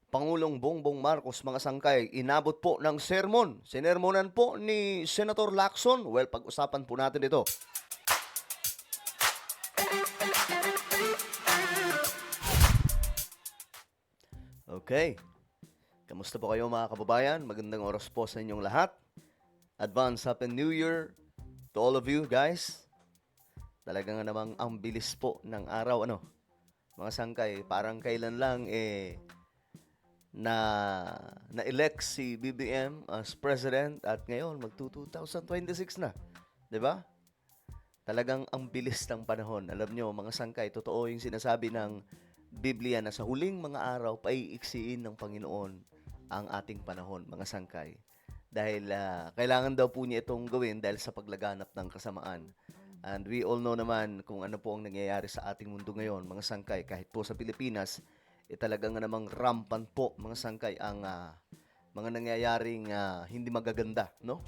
Pangulong Bongbong Marcos, mga sangkay, inabot po ng sermon. Sinermonan po ni Senator Lacson. Well, pag-usapan po natin ito. Okay. Kamusta po kayo mga kababayan? Magandang oras po sa inyong lahat. Advance Happy New Year to all of you guys. Talagang namang ang bilis po ng araw, ano? Mga sangkay, parang kailan lang na na-elect si BBM as president at ngayon mag-2026 na. 'Di ba? Talagang ang bilis ng panahon. Alam nyo, mga sangkay, totoo yung sinasabi ng Biblia na sa huling mga araw, paiiksiin ng Panginoon ang ating panahon, mga sangkay. Dahil kailangan daw po niya itong gawin dahil sa paglaganap ng kasamaan. And we all know naman kung ano po ang nangyayari sa ating mundo ngayon, mga sangkay. Kahit po sa Pilipinas, talagang namang rampant po, mga sangkay, ang mga nangyayaring hindi magaganda, no?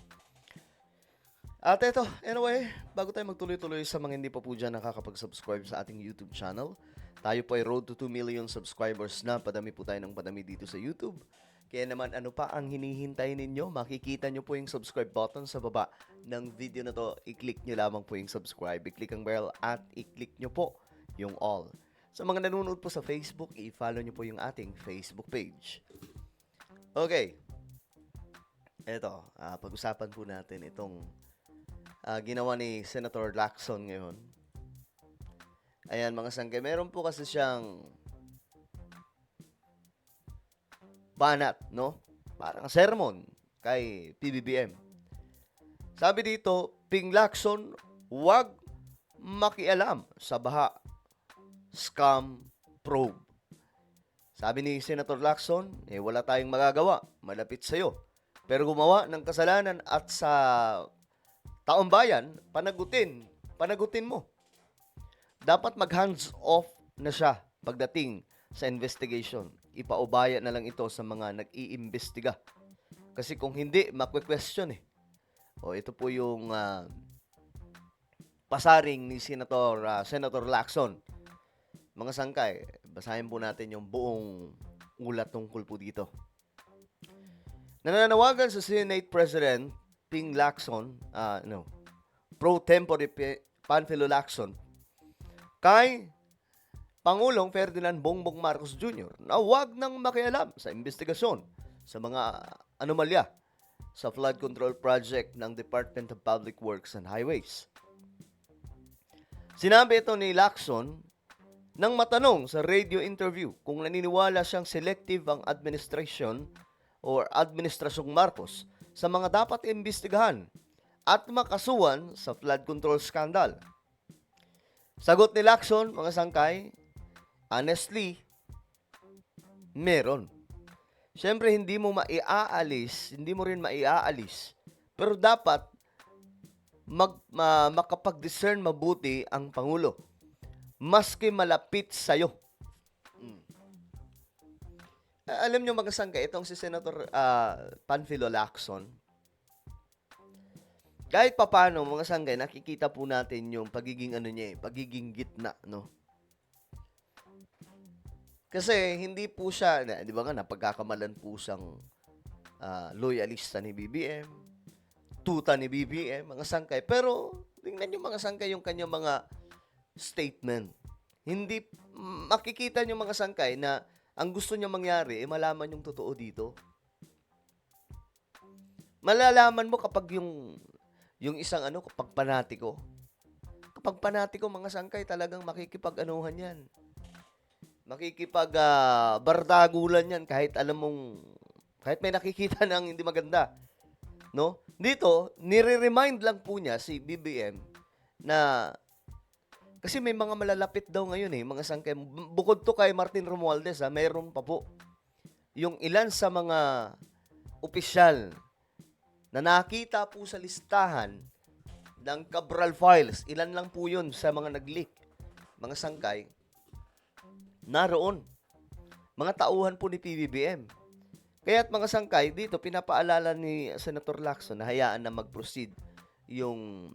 At eto, anyway, bago tayo magtuloy-tuloy sa mga hindi pa po dyan nakakapag-subscribe sa ating YouTube channel, tayo po ay road to 2 million subscribers na. Padami po tayo ng padami dito sa YouTube. Kaya naman, ano pa ang hinihintay ninyo? Makikita nyo po yung subscribe button sa baba ng video na to. I-click nyo lamang po yung subscribe. I-click ang bell at i-click nyo po yung all. Sa mga nanonood po sa Facebook, i-follow nyo po yung ating Facebook page. Okay. Eto, pag-usapan po natin itong ginawa ni Senator Lacson ngayon. Ayan, mga sangkay, meron po kasi siyang banat, no? Parang sermon kay PBBM. Sabi dito, Ping Lacson, huwag makialam sa baha. Scam probe. Sabi ni Senator Lacson, wala tayong magagawa, malapit sa'yo. Pero gumawa ng kasalanan at sa taong bayan, panagutin mo. Dapat mag-hands off na siya pagdating sa investigation. Ipaubaya na lang ito sa mga nag-iimbestiga. Kasi kung hindi, makwe-question eh. O ito po yung pasaring ni Senator Lacson. Mga sangkay, basahin po natin yung buong ulat tungkol po dito. Nananawagan sa Senate President Ping Lacson, pro tempore Panfilo Lacson, kay Pangulong Ferdinand Bongbong Marcos Jr. na huwag nang makialam sa investigasyon sa mga anomalya sa flood control project ng Department of Public Works and Highways. Sinabi ito ni Lacson nang matanong sa radio interview kung naniniwala siyang selective ang administration or Administrasyong Marcos sa mga dapat imbestigahan at makasuhan sa flood control scandal. Sagot ni Lacson, mga sangkay, honestly, meron. Siyempre, hindi mo rin maiaalis, pero dapat makapag-discern mabuti ang Pangulo, maski malapit sa'yo. Alam nyo, mga sangkay, itong si Senator Panfilo Lacson, kahit papano, mga sangkay, nakikita po natin yung pagiging pagiging gitna, no? Kasi hindi po siya, di ba nga, napagkakamalan po siyang loyalista ni BBM, tuta ni BBM, mga sangkay. Pero, tingnan nyo mga sangkay yung kanyang mga statement. Hindi, makikita nyo mga sangkay na ang gusto niya mangyari, malaman yung totoo dito. Malalaman mo kapag yung isang kapag panatiko. Kapag panatiko, mga sangkay, talagang makikipag-anuhan yan. Bardagulan yan kahit kahit may nakikita ng hindi maganda. No? Dito, nire-remind lang po niya si BBM na kasi may mga malalapit daw ngayon mga sangkay. Bukod to kay Martin Romualdez, mayroon pa po. Yung ilan sa mga opisyal na nakita po sa listahan ng Cabral Files, ilan lang po yun sa mga nag-leak, mga sangkay, naroon. Mga tauhan po ni PBBM. Kaya't mga sangkay, dito pinapaalala ni Senator Lacson na hayaan na mag-proceed yung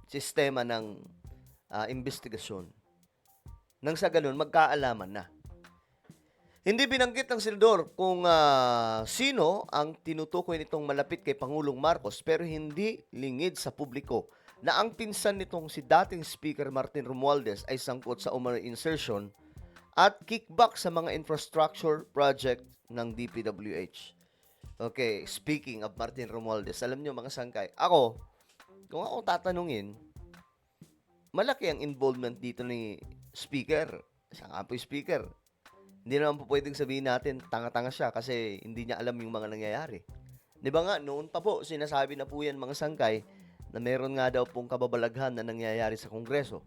sistema ng investigasyon. Nang sa ganun, magkaalaman na. Hindi binanggit ng senador kung sino ang tinutukoy nitong malapit kay Pangulong Marcos pero hindi lingid sa publiko na ang pinsan nitong si dating Speaker Martin Romualdez ay sangkot sa umano'y insertion at kickback sa mga infrastructure project ng DPWH. Okay, speaking of Martin Romualdez, alam nyo mga sangkay, kung ako tatanungin, malaki ang involvement dito ni Speaker. Siya nga po yung Speaker. Hindi naman po pwedeng sabihin natin tanga-tanga siya kasi hindi niya alam yung mga nangyayari. Di ba nga, noon pa po, sinasabi na po yan mga sangkay na meron nga daw pong kababalaghan na nangyayari sa Kongreso.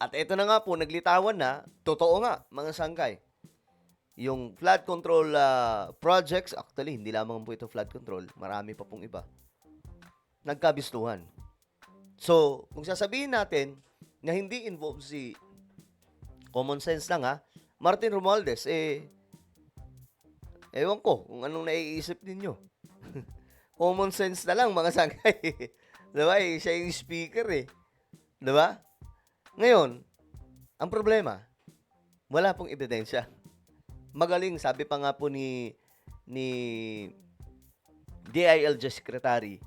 At ito na nga po, naglitawan na, totoo nga mga sangkay. Yung flood control projects, actually, hindi lamang po ito flood control, marami pa pong iba, nagkabistuhan. So, kung sasabihin natin na hindi involved si common sense lang Martin Romualdez, ewan ko kung anong naiisip ninyo. Common sense na lang, mga sangkay. Diba? Siya yung speaker Diba? Ngayon, ang problema, wala pong ebidensya. Magaling, sabi pa nga po ni DILG Secretary,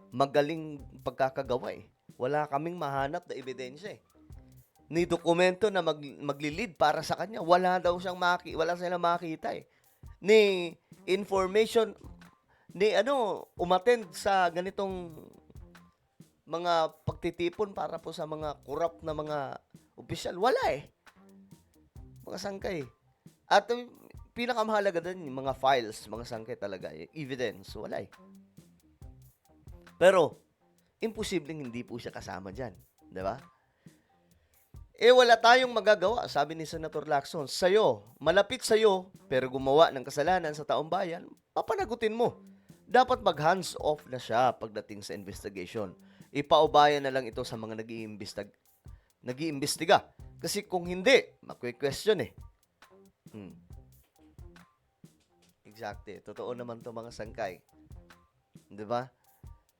magaling pagkakagawa Wala kaming mahanap na ebidensya Ni dokumento na maglilid para sa kanya, wala silang makita Ni information, ni umattend sa ganitong mga pagtitipon para po sa mga corrupt na mga opisyal, wala mga sangkay. At pinakamahalaga din yung mga files, mga sangkay talaga, evidence, wala Pero, imposibleng hindi po siya kasama dyan. Diba? Wala tayong magagawa, sabi ni Senator Lacson. Malapit sa'yo, pero gumawa ng kasalanan sa taong bayan, papanagutin mo. Dapat mag-hands off na siya pagdating sa investigation. Ipaubayan na lang ito sa mga nag-iimbestiga. Kasi kung hindi, makwe-question Exactly. Totoo naman to mga sangkay. Diba?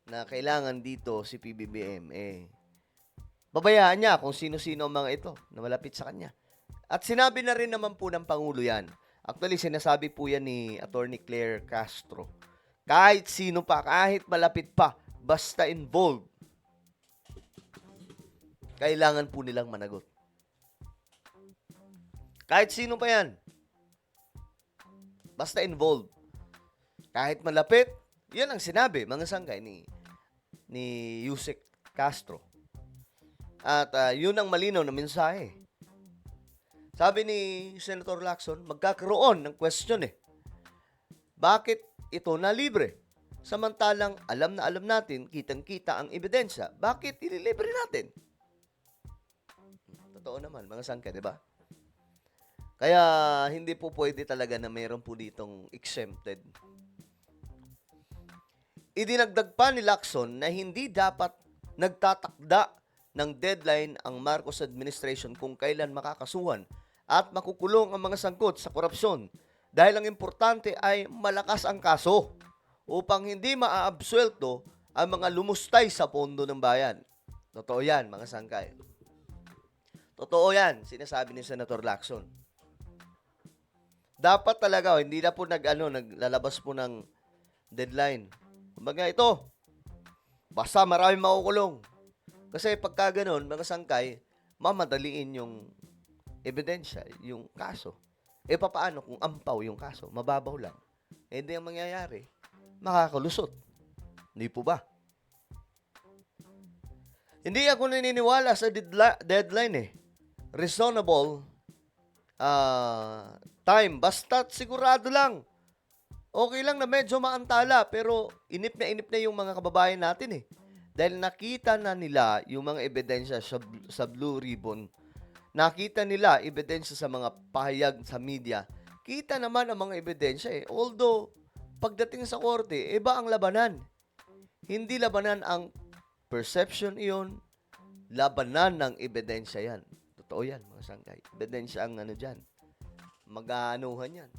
Na kailangan dito si PBBM, babayaan niya kung sino-sino ang mga ito na malapit sa kanya. At sinabi na rin naman po ng Pangulo yan. Actually, sinasabi po yan ni Attorney Claire Castro. Kahit sino pa, kahit malapit pa, basta involved, kailangan po nilang managot. Kahit sino pa yan, basta involved. Kahit malapit, yan ang sinabi, mga sangkay ni Yusek Castro. At yun ang malinaw na mensahe. Sabi ni Senator Lacson, magkakaroon ng question Bakit ito na libre? Samantalang alam na alam natin, kitang-kita ang ebidensya. Bakit ililibre natin? Totoo naman, mga sangka, di ba? Kaya hindi po pwede talaga na mayroon po ditong exempted. Idinagdag pa ni Lacson na hindi dapat nagtatakda ng deadline ang Marcos administration kung kailan makakasuhan at makukulong ang mga sangkot sa korupsyon dahil ang importante ay malakas ang kaso upang hindi maaabsuelto ang mga lumustay sa pondo ng bayan. Totoo yan, mga sangkay. Totoo yan, sinasabi ni Senator Lacson. Dapat talaga, hindi na po naglalabas po ng deadline. Kumbaga ito, basta maraming makukulong. Kasi pagka ganun, mga sangkay, mamadaliin yung ebidensya, yung kaso. Papaano kung ampaw yung kaso? Mababaw lang. Hindi ang mangyayari. Makakalusot. Hindi po ba? Hindi ako naniniwala sa deadline Reasonable time. Basta't sigurado lang. Okay lang na medyo maantala, pero inip na yung mga kababayan natin Dahil nakita na nila yung mga ebidensya sa Blue Ribbon. Nakita nila ebidensya sa mga pahayag sa media. Kita naman ang mga ebidensya Although, pagdating sa korte, iba ang labanan. Hindi labanan ang perception iyon, labanan ng ebidensya yan. Totoo yan, mga sangkay. Ebidensya ang dyan. Mag-aanuhan yan.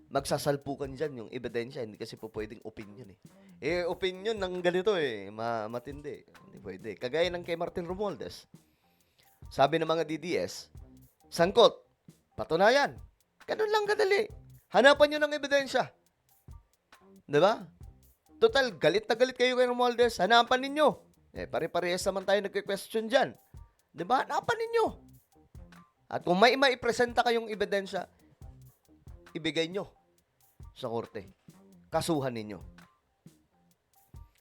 Magsasalpukan dyan yung ebidensya. Hindi kasi po pwedeng opinion opinion ng ganito matindi. Hindi pwede. Kagaya ng kay Martin Romualdez. Sabi ng mga DDS, sangkot. patunayan. Ganun lang kadali. Hanapan nyo ng ebidensya. Diba? Total, galit na galit kayo kay Romualdez. Hanapan ninyo. Pare-parehas naman tayo nagke-question dyan. Diba? Hanapan ninyo. At kung may maipresenta kayong ebidensya, ibigay nyo sa korte. Kasuhan ninyo.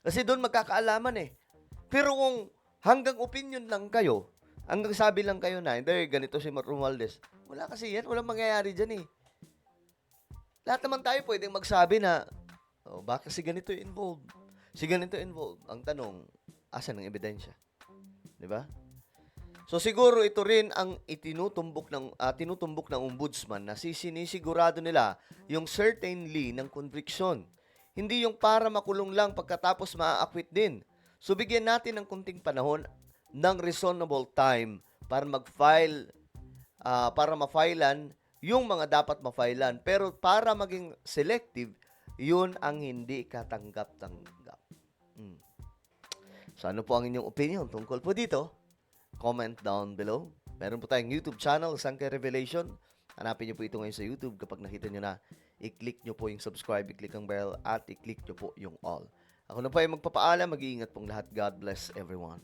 Kasi doon magkakaalaman eh. Pero kung hanggang opinion lang kayo, hanggang sabi lang kayo na, hindi, ganito si Romualdez. Wala kasi yan. Walang mangyayari dyan eh. Lahat naman tayo pwedeng magsabi na, oh, baka si ganito involved. Si ganito involved. Ang tanong, asan ang ebidensya? Di ba? So siguro ito rin ang tinutumbok ng ombudsman na sinisigurado nila yung certainly ng conviction. Hindi yung para makulong lang pagkatapos maa-acquit din. So bigyan natin ng kunting panahon ng reasonable time para mag-file, para ma-filean yung mga dapat ma-filean. Pero para maging selective, yun ang hindi katanggap-tanggap. So ano po ang inyong opinion tungkol po dito? Comment down below. Meron po tayong YouTube channel, Sangkay Revelation. Hanapin niyo po ito ngayon sa YouTube. Kapag nakita niyo na, i-click niyo po yung subscribe, i-click ang bell, at i-click niyo po yung all. Ako na po ay magpapaalam. Mag-iingat pong lahat. God bless everyone.